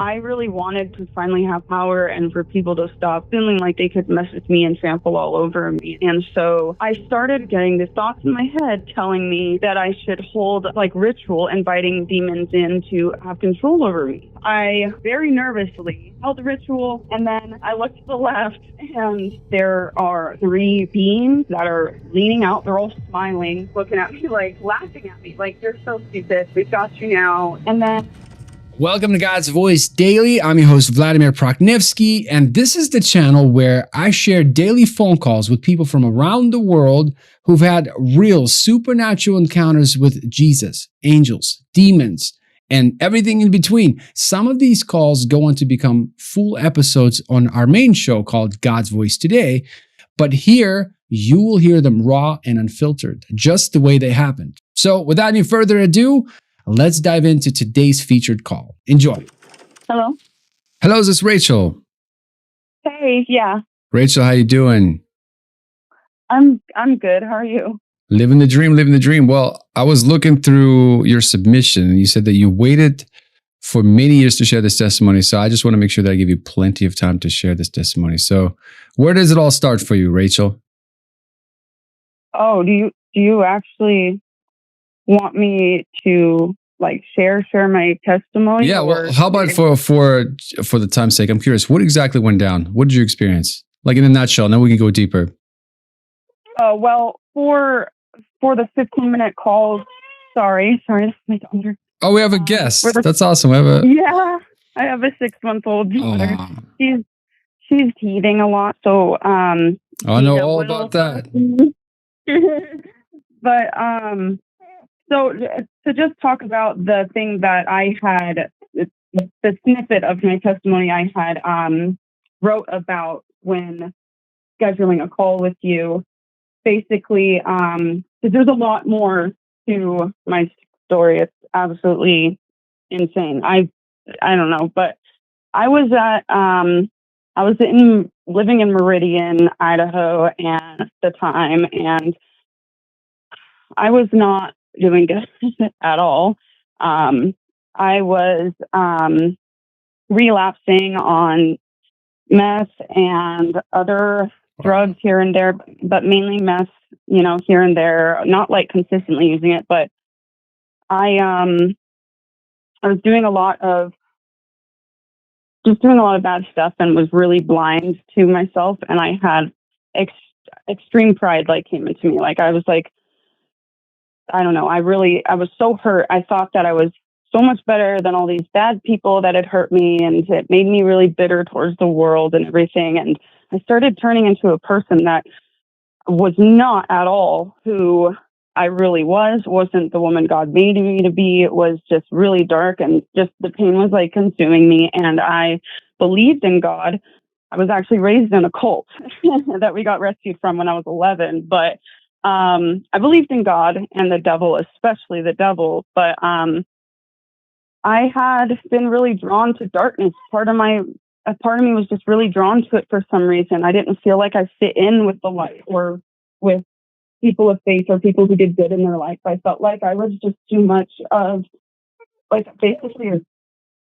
I really wanted to finally have power and for people to stop feeling like they could mess with me and trample all over me. And so I started getting these thoughts in my head telling me that I should hold like ritual, inviting demons in to have control over me. I very nervously held the ritual, and then I looked to the left, and there are three beings that are leaning out. They're all smiling, looking at me, like laughing at me, like, "You're so stupid. We've got you now." And then welcome to God's Voice Daily. I'm your host, Vladimir Proknevsky, and this is the channel where I share daily phone calls with people from around the world who've had real supernatural encounters with Jesus, angels, demons, and everything in between. Some of these calls go on to become full episodes on our main show called God's Voice Today, but here you will hear them raw and unfiltered, just the way they happened. So without any further ado, let's dive into today's featured call. Enjoy. Hello. Hello, is this Rachel? Hey, yeah. Rachel, how you doing? I'm good. How are you? Living the dream, living the dream. Well, I was looking through your submission and you said that you waited for many years to share this testimony. So I just want to make sure that I give you plenty of time to share this testimony. So where does it all start for you, Rachel? Oh, do you actually want me to like share my testimony? Yeah, well, how about for the time's sake, I'm curious, what exactly went down? What did you experience? Like in a nutshell, now we can go deeper. Well, for the 15-minute calls, sorry, this is my daughter. Oh, we have a guest. That's awesome. Yeah, I have a 6-month-old daughter. She's teething a lot, so I know all about that. But so to just talk about the thing that I had, the snippet of my testimony I had wrote about when scheduling a call with you. Basically, because there's a lot more to my story. It's absolutely insane. I don't know, but I was living in Meridian, Idaho, and at the time, and I was not doing good at all. I was relapsing on meth and other drugs here and there, but mainly meth, here and there, not like consistently using it, but I was doing a lot of bad stuff and was really blind to myself, and I had extreme pride came into me. I was I don't know, I was so hurt. I thought that I was so much better than all these bad people that had hurt me, and it made me really bitter towards the world and everything. And I started turning into a person that was not at all who I really wasn't the woman God made me to be. It was just really dark, and just the pain was consuming me. And I believed in God. I was actually raised in a cult that we got rescued from when I was 11, but I believed in God and the devil, especially the devil, but I had been really drawn to darkness. Part of me was just really drawn to it for some reason. I didn't feel like I fit in with the light or with people of faith or people who did good in their life. I felt like I was just too much of basically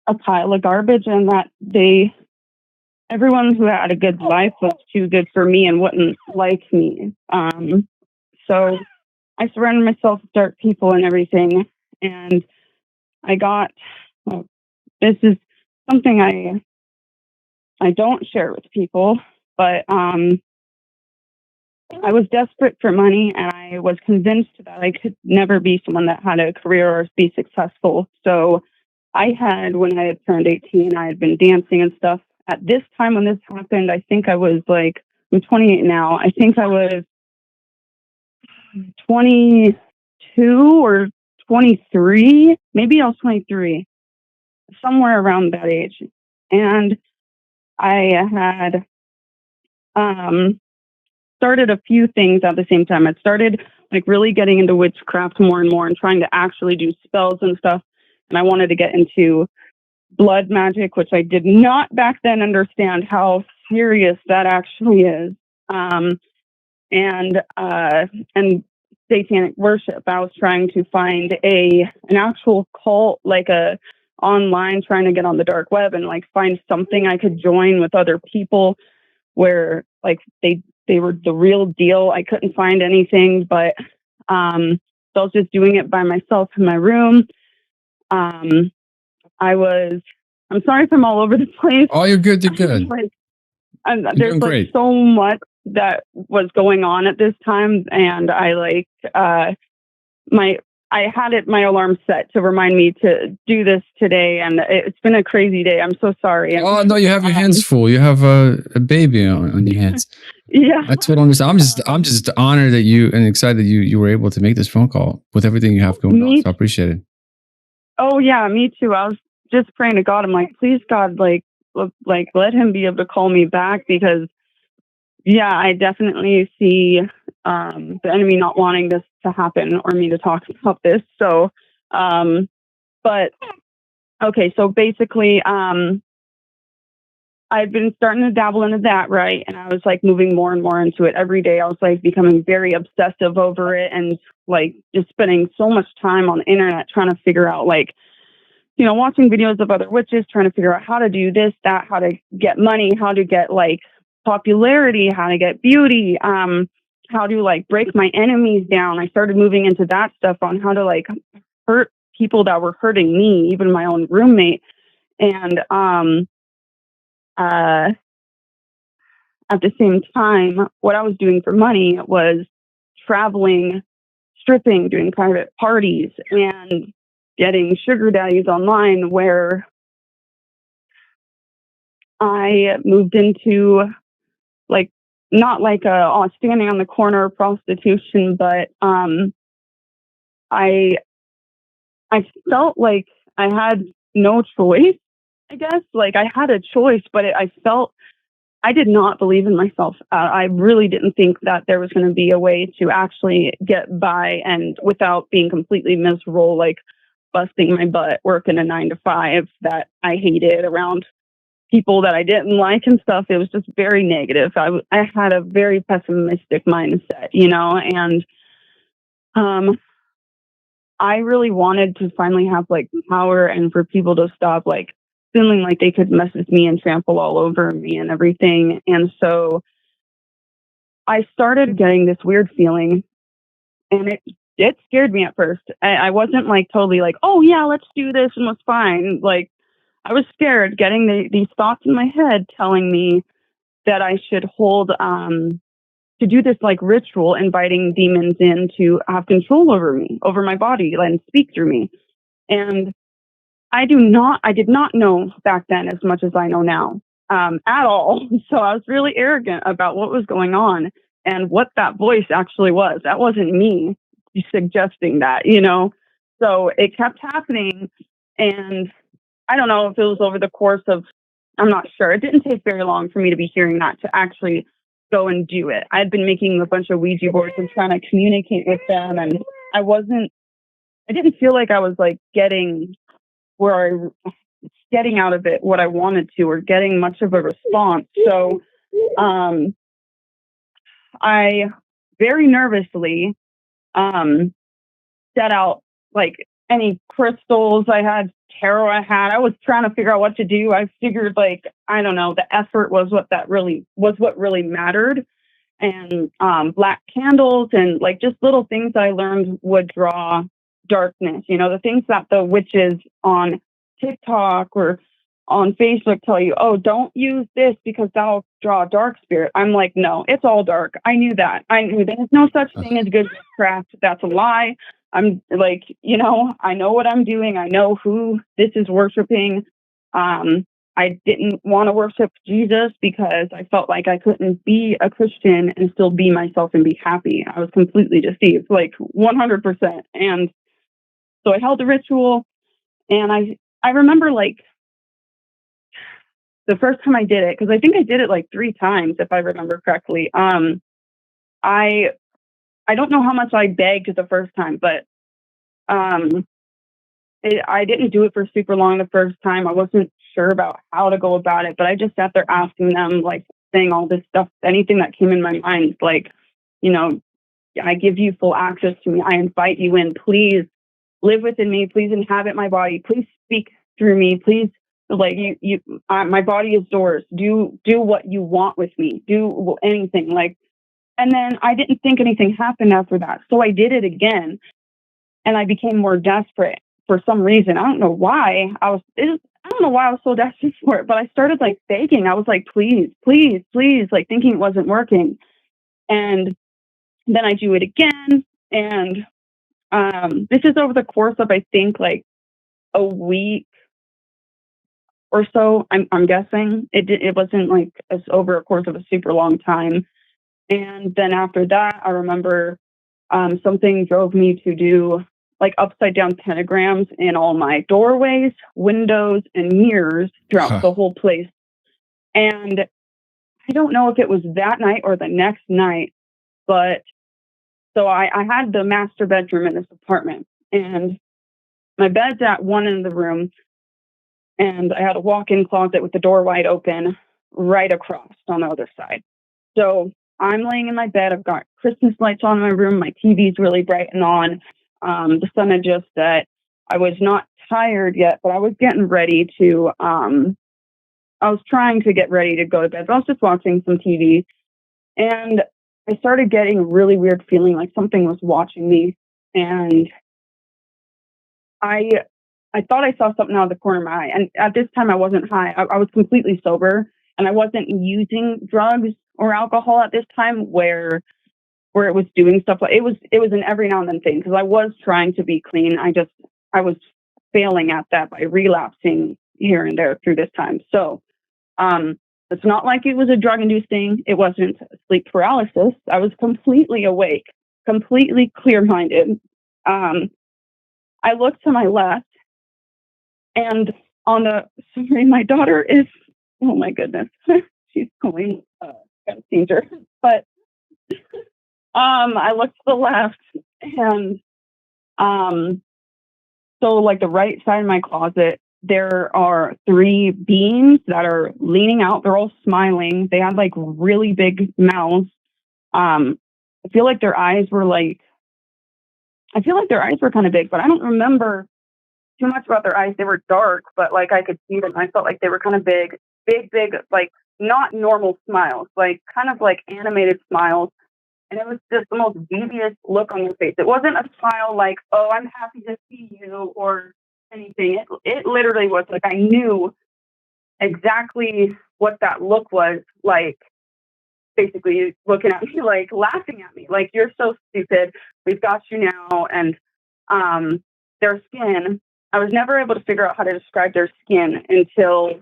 a pile of garbage, and that everyone who had a good life was too good for me and wouldn't like me. So I surrounded myself with dark people and everything, and I got, this is something I don't share with people, but I was desperate for money, and I was convinced that I could never be someone that had a career or be successful. So when I had turned 18, I had been dancing and stuff. At this time when this happened, I think I was I'm 28 now. I think I was 22 or 23. Maybe I was 23, somewhere around that age. And I had started a few things at the same time. I started really getting into witchcraft more and more and trying to actually do spells and stuff. And I wanted to get into blood magic, which I did not back then understand how serious that actually is. And satanic worship. I was trying to find an actual cult, online trying to get on the dark web and like find something I could join with other people where like they were the real deal. I couldn't find anything, but so I was just doing it by myself in my room. I'm sorry if I'm all over the place. Oh, you're good. You're good. There's like so much that was going on at this time, and I had my alarm set to remind me to do this today, and it's been a crazy day. I'm so sorry. Oh no, you have your hands full. You have a baby on your hands. Yeah, I totally understand. I'm just honored that you and excited that you were able to make this phone call with everything you have going on. So I appreciate it. Oh yeah, me too. I was just praying to God. I'm like, please God, like let him be able to call me back, because yeah, I definitely see the enemy not wanting this to happen or me to talk about this. So, but okay, so basically, I've been starting to dabble into that, right? And I was like moving more and more into it every day. I was like becoming very obsessive over it, and like just spending so much time on the internet trying to figure out, like, you know, watching videos of other witches, trying to figure out how to do this, that, how to get money, how to get like popularity, how to get beauty, how to like break my enemies down. I started moving into that stuff on how to like hurt people that were hurting me, even my own roommate. And at the same time, what I was doing for money was traveling, stripping, doing private parties, and getting sugar daddies online, where I moved into like, not like a standing on the corner prostitution, but I felt like I had no choice, I guess. Like I had a choice, but I felt I did not believe in myself. I really didn't think that there was going to be a way to actually get by and without being completely miserable, like busting my butt, working a 9 to 5 that I hated around people that I didn't like and stuff. It was just very negative. I had a very pessimistic mindset, you know, and I really wanted to finally have like power and for people to stop like feeling like they could mess with me and trample all over me and everything. And so I started getting this weird feeling, and it scared me at first. I wasn't like totally like, oh yeah, let's do this and it's fine. Like I was scared, getting these thoughts in my head telling me that I should hold to do this like ritual, inviting demons in to have control over me, over my body, and speak through me. And I did not know back then as much as I know now, at all. So I was really arrogant about what was going on and what that voice actually was. That wasn't me suggesting that, you know? So it kept happening. And I don't know if it was over the course of, I'm not sure. It didn't take very long for me to be hearing that to actually go and do it. I had been making a bunch of Ouija boards and trying to communicate with them. And I didn't feel like I was like getting out of it what I wanted to, or getting much of a response. So I very nervously set out like any crystals I had, tarot I had. I was trying to figure out what to do. I figured like, I don't know, the effort was what really mattered. And black candles and like just little things I learned would draw darkness. You know, the things that the witches on TikTok or on Facebook tell you, oh, don't use this because that'll draw a dark spirit. I'm like, no, it's all dark. I knew that. I knew there's no such thing as good witchcraft. That's a lie. I'm like, you know, I know what I'm doing. I know who this is worshiping. I didn't want to worship Jesus because I felt like I couldn't be a Christian and still be myself and be happy. I was completely deceived, like 100%. And so I held the ritual, and I remember like the first time I did it, because I think I did it like 3 times, if I remember correctly. I don't know how much I begged the first time, but I didn't do it for super long the first time. I wasn't sure about how to go about it, but I just sat there asking them, like saying all this stuff, anything that came in my mind, like, you know, I give you full access to me. I invite you in. Please live within me. Please inhabit my body. Please speak through me. Please, like my body is yours. Do what you want with me. Do anything. Like, and then I didn't think anything happened after that. So I did it again, and I became more desperate for some reason. I don't know why. I don't know why I was so desperate for it, but I started like begging. I was like, please, please, please, like thinking it wasn't working. And then I do it again. And this is over the course of, I think, like a week or so. I'm guessing it wasn't like it's over a course of a super long time. And then after that, I remember something drove me to do like upside down pentagrams in all my doorways, windows, and mirrors throughout the whole place. And I don't know if it was that night or the next night, but so I had the master bedroom in this apartment, and my bed's at one end of the room, and I had a walk-in closet with the door wide open right across on the other side. So I'm laying in my bed. I've got Christmas lights on in my room. My TV's really bright and on. The sun had just set. I was not tired yet, but I was getting ready to, I was trying to get ready to go to bed, but I was just watching some TV. And I started getting a really weird feeling like something was watching me. And I thought I saw something out of the corner of my eye. And at this time, I wasn't high. I was completely sober, and I wasn't using drugs or alcohol at this time where it was doing stuff like it was an every now and then thing, because I was trying to be clean. I was failing at that by relapsing here and there through this time. So it's not like it was a drug induced thing. It wasn't sleep paralysis. I was completely awake, completely clear minded. I looked to my left, and my daughter is, oh my goodness, she's going, got a seizure. But I looked to the left, and so like the right side of my closet, there are 3 beings that are leaning out. They're all smiling. They had like really big mouths. I feel like their eyes were kind of big, but I don't remember too much about their eyes. They were dark, but like I could see them. I felt like they were kind of big, like not normal smiles, like kind of like animated smiles. And it was just the most devious look on their face. It wasn't a smile like, oh, I'm happy to see you or anything. It literally was like I knew exactly what that look was like, basically looking at me, like laughing at me, like, you're so stupid. We've got you now. And their skin, I was never able to figure out how to describe their skin until,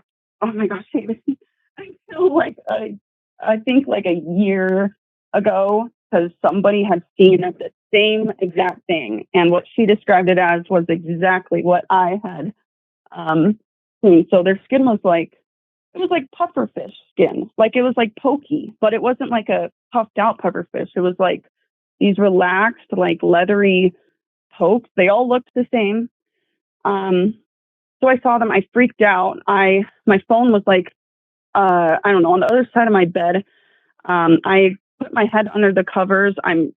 oh my gosh, until like I think like a year ago, because somebody had seen the same exact thing, and what she described it as was exactly what I had seen. So their skin was like, it was like pufferfish skin, like it was like pokey, but it wasn't like a puffed out pufferfish. It was like these relaxed, like leathery pokes. They all looked the same. So I saw them. I freaked out. My phone was like, I don't know, on the other side of my bed. I put my head under the covers. I'm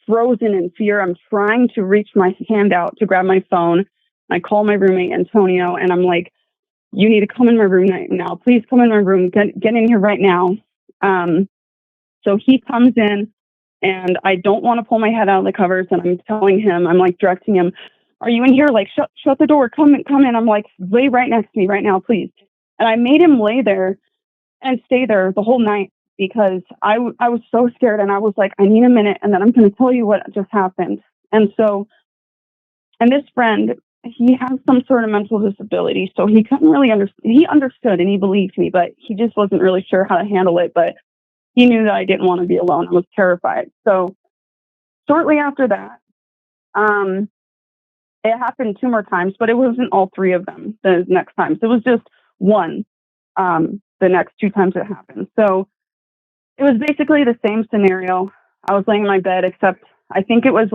frozen in fear. I'm trying to reach my hand out to grab my phone. I call my roommate, Antonio, and I'm like, you need to come in my room right now. Please come in my room. Get in here right now. So he comes in, and I don't want to pull my head out of the covers. And I'm telling him, I'm like directing him, are you in here? Like, shut the door. Come in. I'm like, lay right next to me right now, please. And I made him lay there and stay there the whole night, because I was so scared, and I was like, I need a minute, and then I'm going to tell you what just happened. And so, and this friend, he has some sort of mental disability, so he couldn't really he understood and he believed me, but he just wasn't really sure how to handle it. But he knew that I didn't want to be alone. I was terrified. So shortly after that, it happened 2 more times, but it wasn't all 3 of them the next time. So it was just one, the next 2 times it happened. So it was basically the same scenario. I was laying in my bed, except I think it was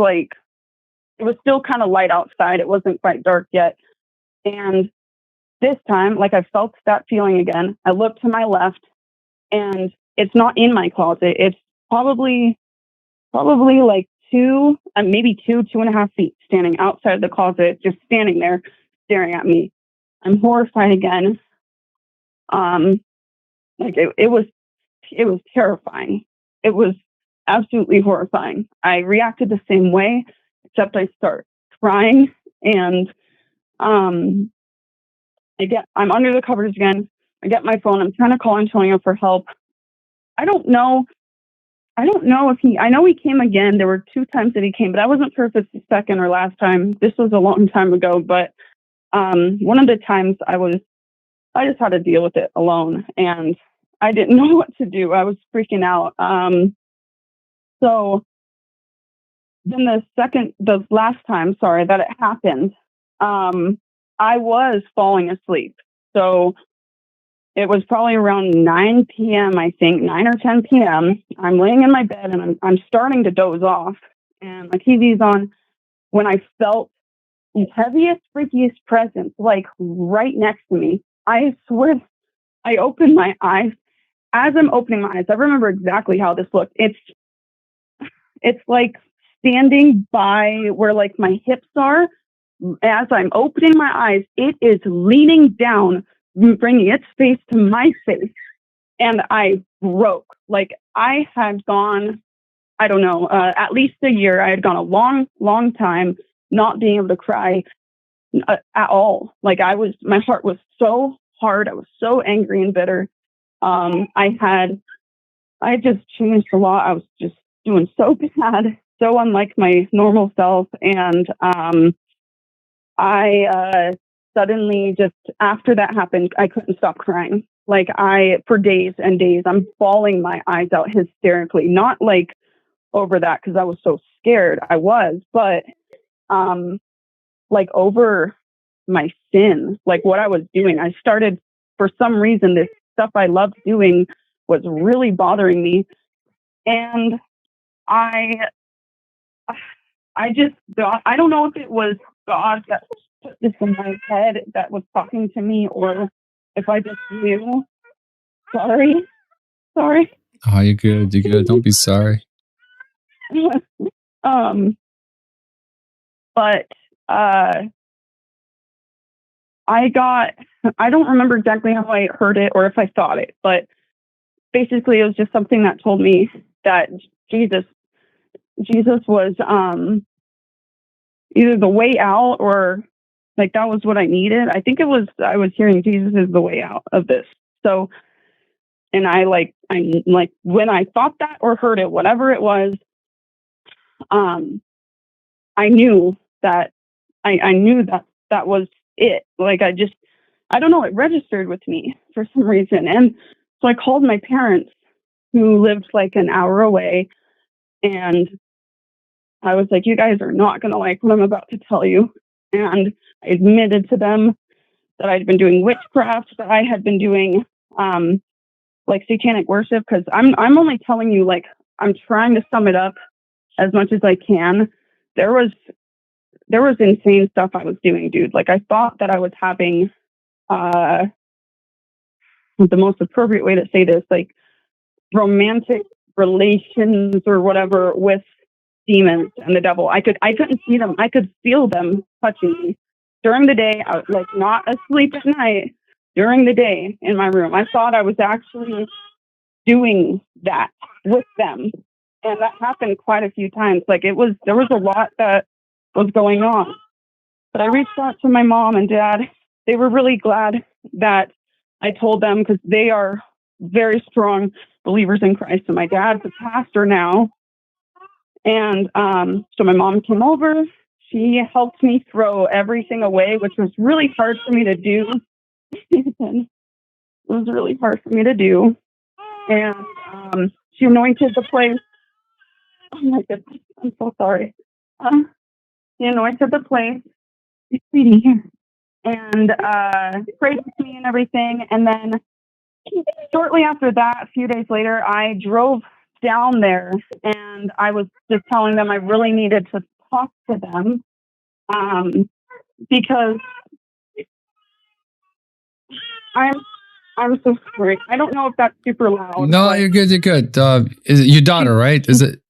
still kind of light outside. It wasn't quite dark yet. And this time, like, I felt that feeling again. I looked to my left, and it's not in my closet. It's probably like maybe 2.5 feet standing outside of the closet, just standing there staring at me. I'm horrified again. Like it was terrifying. It was absolutely horrifying. I reacted the same way, except I start crying, and I'm under the covers again. I get my phone. I'm trying to call Antonio for help. I don't know if I know he came again. There were 2 times that he came, but I wasn't sure if it's the second or last time. This was a long time ago, but one of the times I just had to deal with it alone, and I didn't know what to do. I was freaking out. So then the last time, that it happened, I was falling asleep. So it was probably around 9 p.m., I think, 9 or 10 p.m. I'm laying in my bed and I'm starting to doze off, and my TV's on when I felt the heaviest, freakiest presence, like right next to me. I swear, I opened my eyes. As I'm opening my eyes, I remember exactly how this looked. It's like standing by where like my hips are. As I'm opening my eyes, it is leaning down, bringing its face to my face, and I broke. Like I had gone, I don't know, at least a year. I had gone a long, long time not being able to cry at all. Like my heart was so hard. I was so angry and bitter. I had just changed a lot. I was just doing so bad, so unlike my normal self. And I suddenly, just after that happened, I couldn't stop crying. Like for days and days, I'm bawling my eyes out hysterically, not like over that because I was so scared. I was, but like over my sin, like what I was doing. I started, for some reason, this stuff I loved doing was really bothering me. And I just got, I don't know if it was God that put this in my head that was talking to me, or if I just knew. Sorry. Oh, you're good. You're good. Don't be sorry. But I don't remember exactly how I heard it or if I thought it, but basically it was just something that told me that Jesus was either the way out, or like that was what I needed. I think I was hearing Jesus is the way out of this. So, and I when I thought that or heard it, whatever it was, I knew that I knew that was it. Like I don't know, it registered with me for some reason. And so I called my parents, who lived like an hour away, and I was like, you guys are not going to like what I'm about to tell you. And I admitted to them that I'd been doing witchcraft, that I had been doing like satanic worship, because I'm only telling you, like, I'm trying to sum it up as much as I can. There was insane stuff I was doing, dude. Like I thought that I was having the most appropriate way to say this, like romantic relations or whatever with demons and the devil. I couldn't see them. I could feel them touching me during the day. I was like not asleep at night. During the day in my room, I thought I was actually doing that with them, and that happened quite a few times. Like there was a lot that was going on. But I reached out to my mom and dad. They were really glad that I told them, because they are very strong believers in Christ. And my dad's a pastor now. And so my mom came over. She helped me throw everything away, which was really hard for me to do. It was really hard for me to do. And she anointed the place. Oh my goodness, I'm so sorry. She anointed the place. Sweetie, here. And prayed with me and everything. And then shortly after that, a few days later, I drove down there, and I was just telling them I really needed to talk to them, because I'm so sorry. I don't know if that's super loud. No, you're good. You're good. Is it your daughter, right? Is it?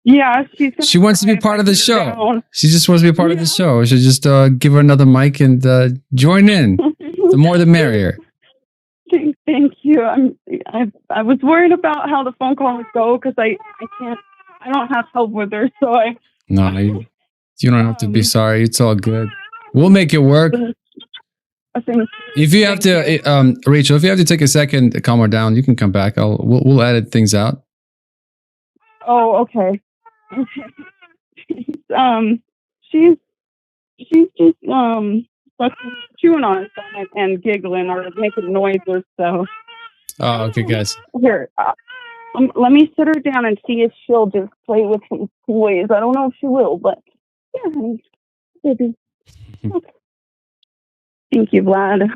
Yeah, she wants to be part of the show. She just wants to be a part of the show. We should just give her another mic and join in. The more the merrier. Thank you. I was worried about how the phone call would go because I don't have help with her, so No, you don't have to be sorry. It's all good. We'll make it work. If you have to, Rachel, if you have to take a second to calm her down, you can come back. We'll edit things out. Oh, okay. She's just chewing on her stomach and giggling or making noises. So. Oh, okay, guys. Here, let me sit her down and see if she'll just play with some toys. I don't know if she will, but yeah, honey. Baby. Okay. Thank you, Vlad.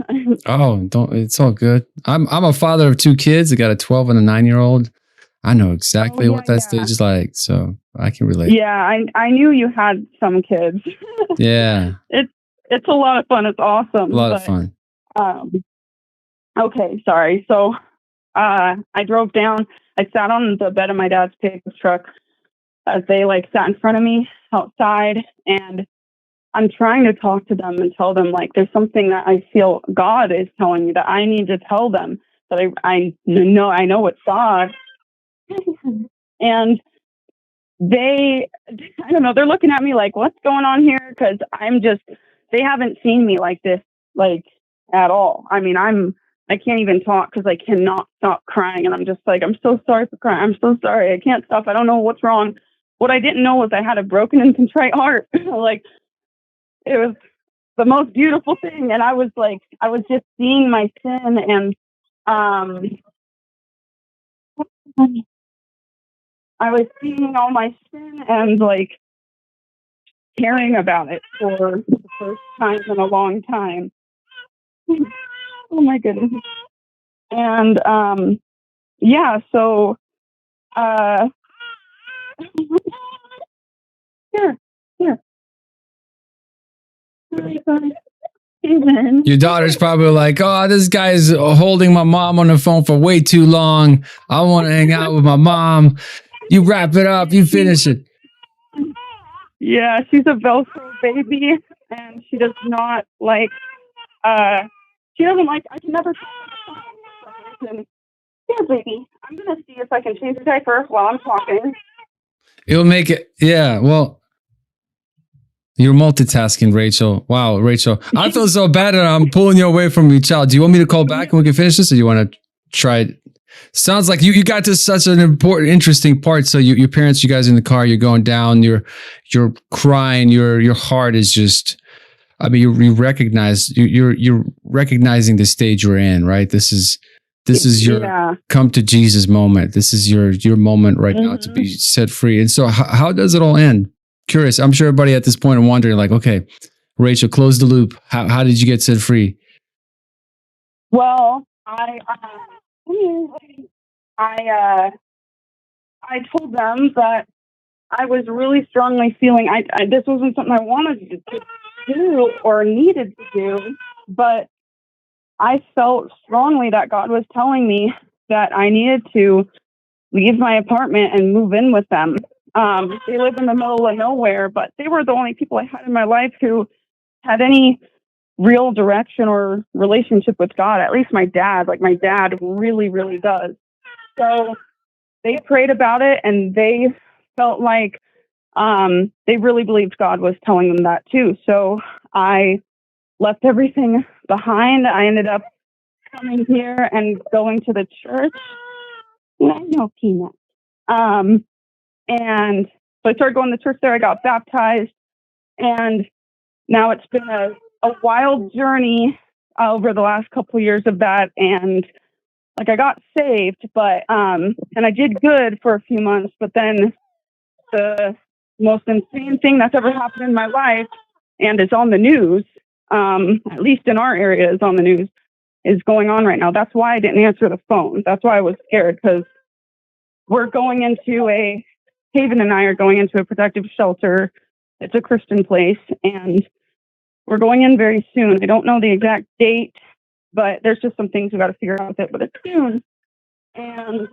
Oh, it's all good. I'm a father of 2 kids. I got a 12 and a 9-year-old. I know exactly what that stage is like, so I can relate. Yeah, I knew you had some kids. Yeah. It's a lot of fun. It's awesome. A lot of fun. Okay, sorry. So I drove down. I sat on the bed of my dad's pickup truck as they sat in front of me outside, and I'm trying to talk to them and tell them there's something that I feel God is telling me that I need to tell them, that I know it's God. And I don't know, they're looking at me like, what's going on here? Because they haven't seen me like this, at all. I mean, I can't even talk because I cannot stop crying. And I'm just I'm so sorry for crying. I'm so sorry. I can't stop. I don't know what's wrong. What I didn't know was I had a broken and contrite heart. It was the most beautiful thing. And I was just seeing my sin and, I was seeing all my sin and caring about it for the first time in a long time. Oh my goodness. And yeah, so here. Your daughter's probably like, oh, this guy's holding my mom on the phone for way too long. I want to hang out with my mom. You wrap it up. You finish it. Yeah, she's a Velcro baby, and she does not she doesn't I can never here, baby. I'm going to see if I can change the diaper while I'm talking. It'll make it, yeah, well, you're multitasking, Rachel. Wow, Rachel. I feel so bad that I'm pulling you away from your child. Do you want me to call back and we can finish this, or do you want to try it? Sounds like you got to such an important, interesting part. So your parents, you guys in the car, you're going down, you're crying, your heart is just, I mean, you recognize, you're recognizing the stage you're in, right? This is your come to Jesus moment. This is your moment right now to be set free. And so how does it all end? Curious. I'm sure everybody at this point are wondering, okay, Rachel, close the loop. How did you get set free? Well, I told them that I was really strongly feeling this wasn't something I wanted to do or needed to do, but I felt strongly that God was telling me that I needed to leave my apartment and move in with them. They live in the middle of nowhere, but they were the only people I had in my life who had any real direction or relationship with God. At least my dad really, really does. So they prayed about it, and they felt like they really believed God was telling them that too. So I left everything behind. I ended up coming here and going to the church. No, Peanut. And so I started going to church there. I got baptized, and now it's been a wild journey over the last couple of years of that. And I got saved, but and I did good for a few months, but then the most insane thing that's ever happened in my life, and is on the news, at least in our area is on the news, is going on right now. That's why I didn't answer the phone. That's why I was scared, because Haven and I are going into a protective shelter. It's a Christian place, and we're going in very soon. I don't know the exact date, but there's just some things we got to figure out with it, but it's soon. And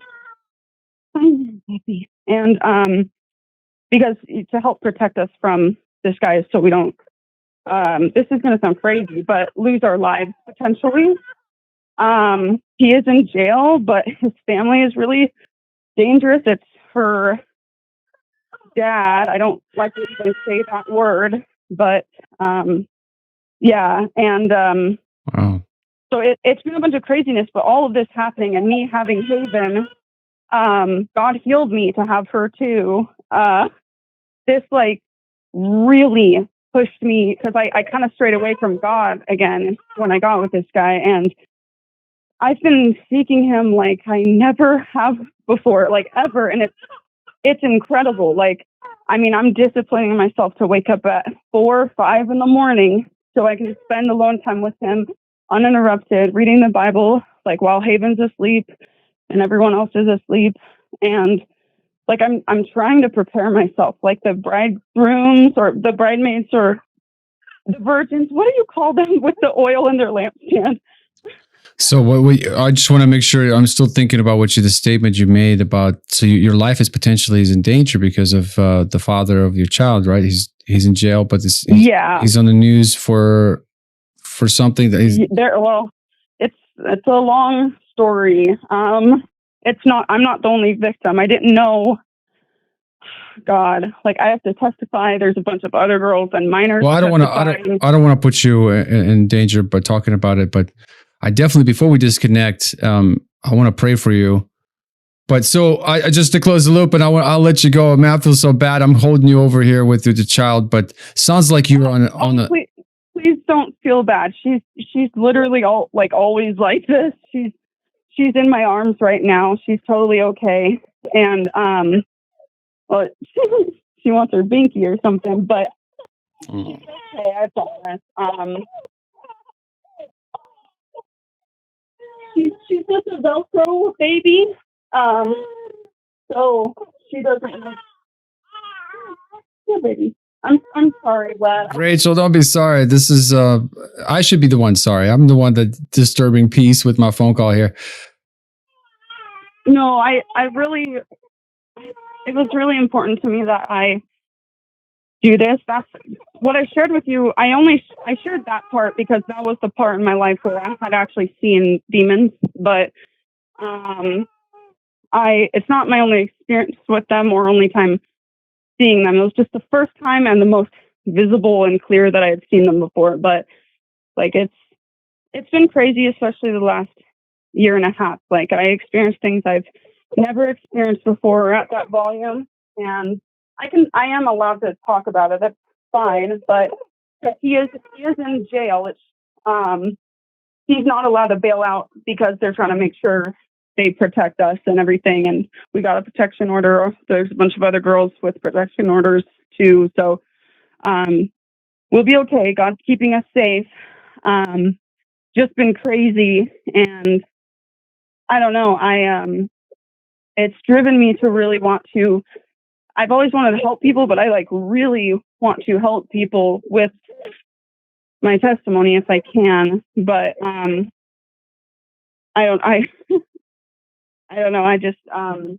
because to help protect us from this guy, so we don't this is going to sound crazy, but lose our lives potentially. He is in jail, but his family is really dangerous. It's her dad. I don't like to even say that word, but yeah. And Wow. so it's been a bunch of craziness, but all of this happening and me having Haven, God healed me to have her too. This like really pushed me because I kind of strayed away from God again when I got with this guy, and I've been seeking him like I never have before, like ever, and it's incredible. Like, I mean, I'm disciplining myself to wake up at 4 or 5 in the morning so I can spend alone time with him uninterrupted, reading the Bible, like while Haven's asleep and everyone else is asleep. And like I'm trying to prepare myself, like the bridegrooms or the bridesmaids or the virgins. What do you call them with the oil in their lampstand? So I just want to make sure I'm still thinking about the statement you made about, so your life is potentially is in danger because of the father of your child, right? He's in jail, but Yeah, he's on the news for something that he's there. Well, it's a long story. It's not. I'm not the only victim. I didn't know. God, like I have to testify. There's a bunch of other girls and minors. Well, I don't want to put you in danger by talking about it, but I definitely, before we disconnect, I want to pray for you. But so I just to close the loop, and I'll let you go. Man, I feel so bad. I'm holding you over here with the child, but sounds like you're on the. Please don't feel bad. She's literally always like this. She's in my arms right now. She's totally okay, and well, she wants her binky or something, but she's okay. I promise. She's just a Velcro baby. So she doesn't. Yeah, baby. I'm sorry, Vlad. Rachel, don't be sorry. This is I should be the one sorry. I'm the one that's disturbing peace with my phone call here. No, I really, it was really important to me that I do this. That's what I shared with you. I shared that part because that was the part in my life where I had actually seen demons, but it's not my only experience with them or only time seeing them. It was just the first time and the most visible and clear that I had seen them before. But like it's been crazy, especially the last year and a half. Like I experienced things I've never experienced before at that volume, and I am allowed to talk about it. That's fine, but he is in jail. He's not allowed to bail out because they're trying to make sure they protect us and everything. And we got a protection order. There's a bunch of other girls with protection orders too. So we'll be okay. God's keeping us safe. Just been crazy, and I don't know. It's driven me to really want to. I've always wanted to help people, but I really want to help people with my testimony if I can. But I don't. I don't know. I just I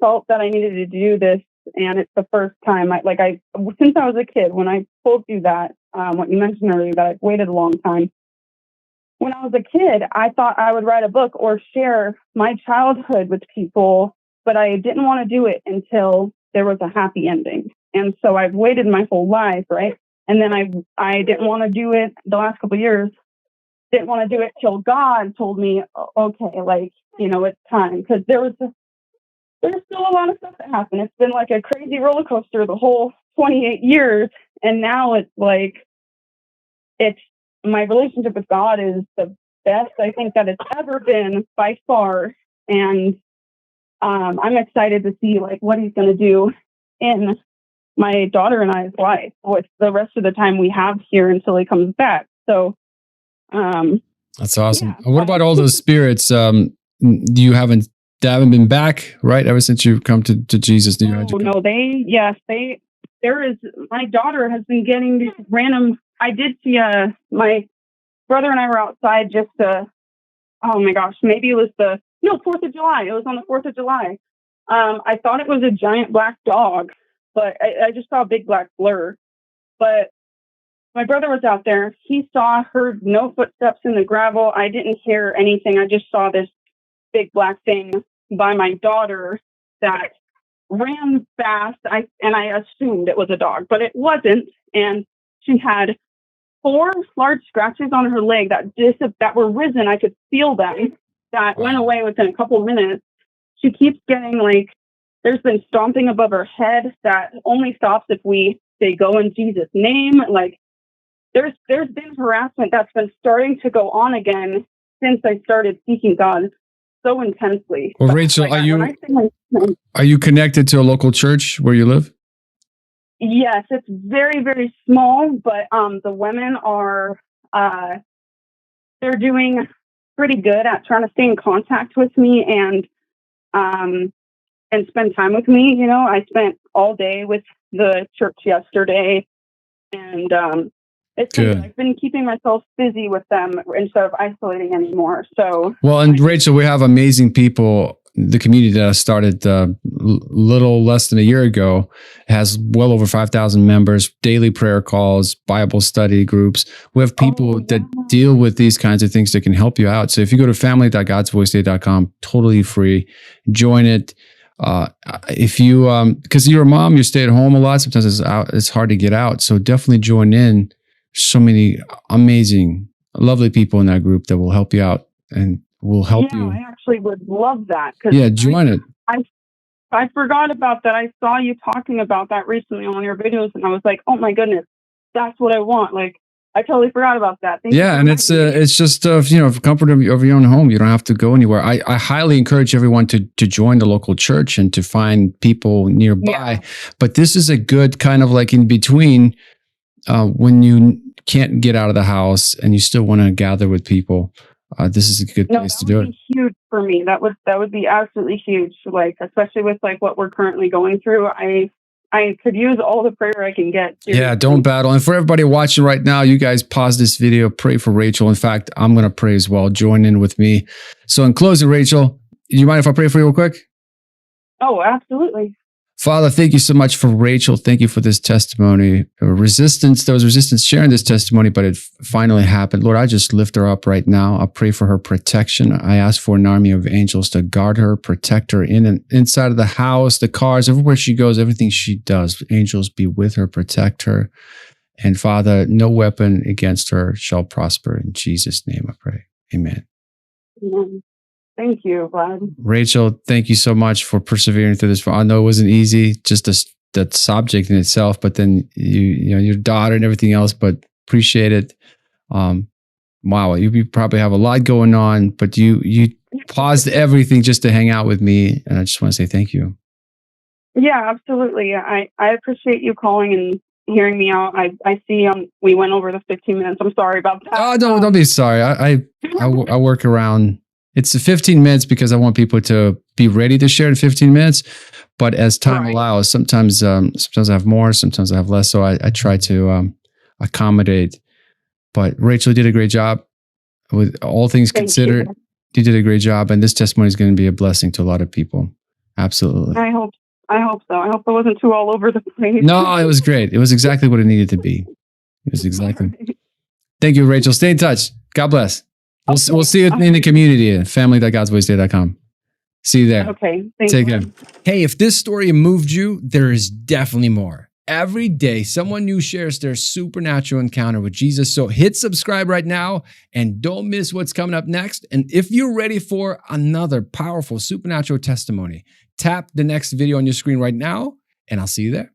felt that I needed to do this, and it's the first time. Since I was a kid, when I told you that what you mentioned earlier, that I've waited a long time. When I was a kid, I thought I would write a book or share my childhood with people, but I didn't want to do it until there was a happy ending. And so I've waited my whole life, right? And then I didn't want to do it the last couple of years. Didn't want to do it till God told me, okay, it's time. Because there's still a lot of stuff that happened. It's been like a crazy roller coaster the whole 28 years. And now it's my relationship with God is the best I think that it's ever been by far. And I'm excited to see what he's going to do in my daughter and I's life with the rest of the time we have here until he comes back. So that's awesome. Yeah. What about all those spirits? They haven't been back, right? Ever since you've come to Jesus. No, my daughter has been getting these random. I did see my brother and I were outside just oh my gosh, maybe it was 4th of July. It was on the 4th of July. I thought it was a giant black dog, but I just saw a big black blur. But my brother was out there. He heard no footsteps in the gravel. I didn't hear anything. I just saw this big black thing by my daughter that ran fast. I assumed it was a dog, but it wasn't. And she had 4 large scratches on her leg that were risen. I could feel them. That went away within a couple of minutes. She keeps getting there's been stomping above her head that only stops if we say go in Jesus' name. There's been harassment that's been starting to go on again since I started seeking God so intensely. Well, Rachel, are you connected to a local church where you live? Yes, it's very, very small, but the women are they're doing pretty good at trying to stay in contact with me and spend time with me. You know, I spent all day with the church yesterday, and it's good. I've been keeping myself busy with them instead of isolating anymore. So, well, and Rachel, we have amazing people. The community that I started little less than a year ago has well over 5,000 members, daily prayer calls, Bible study groups. We have people that deal with these kinds of things that can help you out. So if you go to family.godsvoiceday.com, totally free, join it. If you, because you're a mom, you stay at home a lot. Sometimes it's hard to get out. So definitely join in. So many amazing, lovely people in that group that will help you out and will help you. I actually would love that. Yeah, join it. I forgot about that. I saw you talking about that recently on your videos, and I was like, oh my goodness, that's what I want. I totally forgot about that. Thank you. And it's just comfort of your own home. You don't have to go anywhere. I highly encourage everyone to join the local church and to find people nearby. Yeah. But this is a good kind of in between when you can't get out of the house and you still want to gather with people. This is a good place to do it. Huge for me. That would be absolutely huge. Especially with what we're currently going through. I could use all the prayer I can get. Seriously. Yeah, don't battle. And for everybody watching right now, you guys pause this video, pray for Rachel. In fact, I'm going to pray as well. Join in with me. So in closing, Rachel, do you mind if I pray for you real quick? Oh, absolutely. Father, thank you so much for Rachel. Thank you for this testimony. There was resistance sharing this testimony, but it finally happened. Lord, I just lift her up right now. I pray for her protection. I ask for an army of angels to guard her, protect her in and inside of the house, the cars, everywhere she goes, everything she does. Angels be with her, protect her. And Father, no weapon against her shall prosper. In Jesus' name I pray. Amen. Amen. Thank you, Vlad. Rachel, thank you so much for persevering through this. I know it wasn't easy, just that subject in itself, but then your daughter and everything else, but appreciate it. Wow, you probably have a lot going on, but you paused everything just to hang out with me. And I just want to say thank you. Yeah, absolutely. I appreciate you calling and hearing me out. I see we went over the 15 minutes. I'm sorry about that. Oh, don't be sorry. I work around. It's 15 minutes because I want people to be ready to share in 15 minutes. But as time allows, sometimes I have more, sometimes I have less. So I try to accommodate. But Rachel did a great job. With all things considered, you did a great job. And this testimony is going to be a blessing to a lot of people. Absolutely. I hope so. I hope I wasn't too all over the place. No, it was great. It was exactly what it needed to be. It was exactly. Thank you, Rachel. Stay in touch. God bless. We'll see you in the community at family.godsvoiceday.com. See you there. Okay. Take care. Hey, if this story moved you, there is definitely more. Every day, someone new shares their supernatural encounter with Jesus. So hit subscribe right now and don't miss what's coming up next. And if you're ready for another powerful supernatural testimony, tap the next video on your screen right now, and I'll see you there.